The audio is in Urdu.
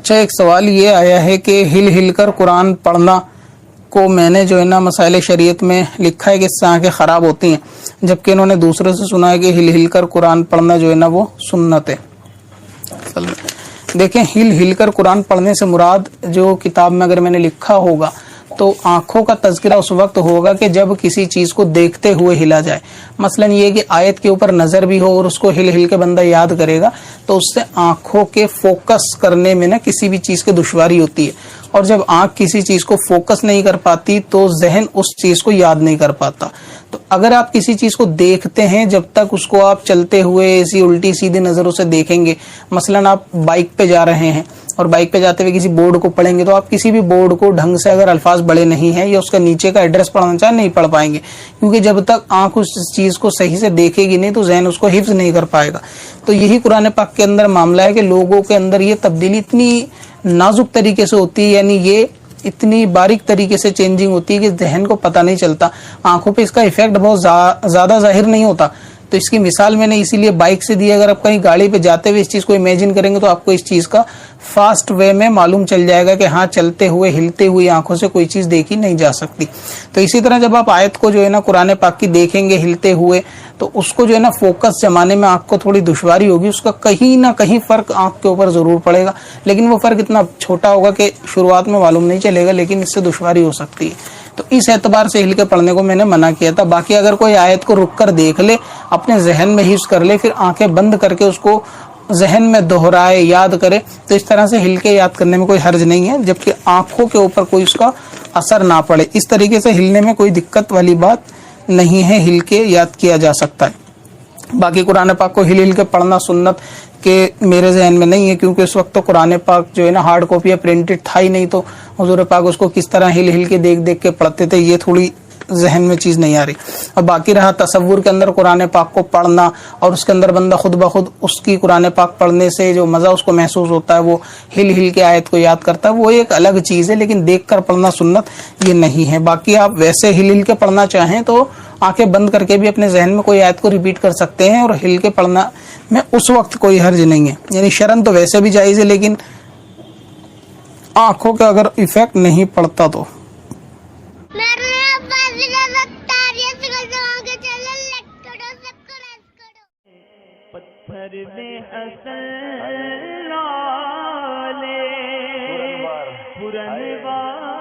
اچھا، ایک سوال یہ آیا ہے کہ ہل ہل کر قرآن پڑھنا کو میں نے جو ہے نا مسائل شریعت میں لکھا ہے کہ اس سے آنکھیں خراب ہوتی ہیں، جبکہ انہوں نے دوسرے سے سنا ہے کہ ہل ہل کر قرآن پڑھنا جو ہے نا وہ سنت ہے۔ دیکھیں، ہل ہل کر قرآن پڑھنے سے مراد جو کتاب میں اگر میں نے لکھا ہوگا تو آنکھوں کا تذکرہ اس وقت ہوگا کہ جب کسی چیز کو دیکھتے ہوئے ہلا جائے۔ مثلا یہ کہ آیت کے اوپر نظر بھی ہو اور اس کو ہل ہل کے بندہ یاد کرے گا تو اس سے آنکھوں کے فوکس کرنے میں نا کسی بھی چیز کی دشواری ہوتی ہے، اور جب آنکھ کسی چیز کو فوکس نہیں کر پاتی تو ذہن اس چیز کو یاد نہیں کر پاتا۔ تو اگر آپ کسی چیز کو دیکھتے ہیں، جب تک اس کو آپ چلتے ہوئے ایسی الٹی سیدھی نظروں سے دیکھیں گے، مثلا آپ بائک پہ جا رہے ہیں اور بائک پہ جاتے ہوئے کسی بورڈ کو پڑھیں گے تو آپ کسی بھی بورڈ کو ڈھنگ سے اگر الفاظ بڑے نہیں ہیں یا اس کا نیچے کا ایڈریس پڑھنا چاہیں نہیں پڑھ پائیں گے، کیونکہ جب تک آنکھ اس چیز کو صحیح سے دیکھے گی نہیں تو ذہن اس کو حفظ نہیں کر پائے گا۔ تو یہی قرآن پاک کے اندر معاملہ ہے کہ لوگوں کے اندر یہ تبدیلی اتنی نازک طریقے سے ہوتی ہے، یعنی یہ اتنی باریک طریقے سے چینجنگ ہوتی ہے کہ ذہن کو پتہ نہیں چلتا، آنکھوں پہ اس کا ایفیکٹ بہت زیادہ ظاہر نہیں ہوتا۔ تو اس کی مثال میں نے اسی لیے بائک سے دی، اگر آپ کہیں گاڑی پہ جاتے ہوئے اس چیز کو امیجن کریں گے تو آپ کو اس چیز کا فاسٹ وے میں معلوم چل جائے گا کہ ہاں چلتے ہوئے ہلتے ہوئے آنکھوں سے کوئی چیز دیکھی نہیں جا سکتی۔ تو اسی طرح جب آپ آیت کو جو ہے نا قرآن پاک کی دیکھیں گے ہلتے ہوئے تو اس کو جو ہے نا فوکس جمانے میں آپ کو تھوڑی دشواری ہوگی، اس کا کہیں نہ کہیں فرق آنکھ کے اوپر ضرور پڑے گا، لیکن وہ فرق اتنا چھوٹا ہوگا کہ شروعات میں معلوم نہیں چلے گا، لیکن اس سے دشواری ہو سکتی ہے۔ تو اس اعتبار سے ہل کے پڑھنے کو میں نے منع کیا تھا۔ باقی اگر کوئی آیت کو رک کر دیکھ لے، اپنے ذہن میں حفظ کر لے، پھر آنکھیں بند کر کے اس کو ذہن میں دہرائے، یاد کرے، تو اس طرح سے ہل کے یاد کرنے میں کوئی حرج نہیں ہے، جبکہ آنکھوں کے اوپر کوئی اس کا اثر نہ پڑے۔ اس طریقے سے ہلنے میں کوئی دقت والی بات نہیں ہے، ہل کے یاد کیا جا سکتا ہے۔ باقی قرآن پاک کو ہل ہل کے پڑھنا سنت کہ میرے ذہن میں نہیں ہے، کیونکہ اس وقت تو قرآن پاک جو ہے نا ہارڈ کاپی یا پرنٹڈ تھا ہی نہیں، تو حضور پاک اس کو کس طرح ہل ہل کے دیکھ دیکھ کے پڑھتے تھے یہ تھوڑی ذہن میں چیز نہیں آ رہی۔ اور باقی رہا تصور کے اندر قرآن پاک کو پڑھنا اور اس کے اندر بندہ خود بخود اس کی قرآن پاک پڑھنے سے جو مزہ اس کو محسوس ہوتا ہے وہ ہل ہل کے آیت کو یاد کرتا ہے، وہ ایک الگ چیز ہے، لیکن دیکھ کر پڑھنا سنت یہ نہیں ہے۔ باقی آپ ویسے ہل ہل کے پڑھنا چاہیں تو آنکھیں بند کر کے بھی اپنے ذہن میں کوئی آیت کو ریپیٹ کر سکتے ہیں، اور ہل کے پڑھنا میں اس وقت کوئی حرج نہیں ہے، یعنی شرن تو ویسے بھی جائز ہے، لیکن آنکھوں کا اگر ایفیکٹ نہیں پڑتا تو۔ پتھر میں اصل لا لے پرنوار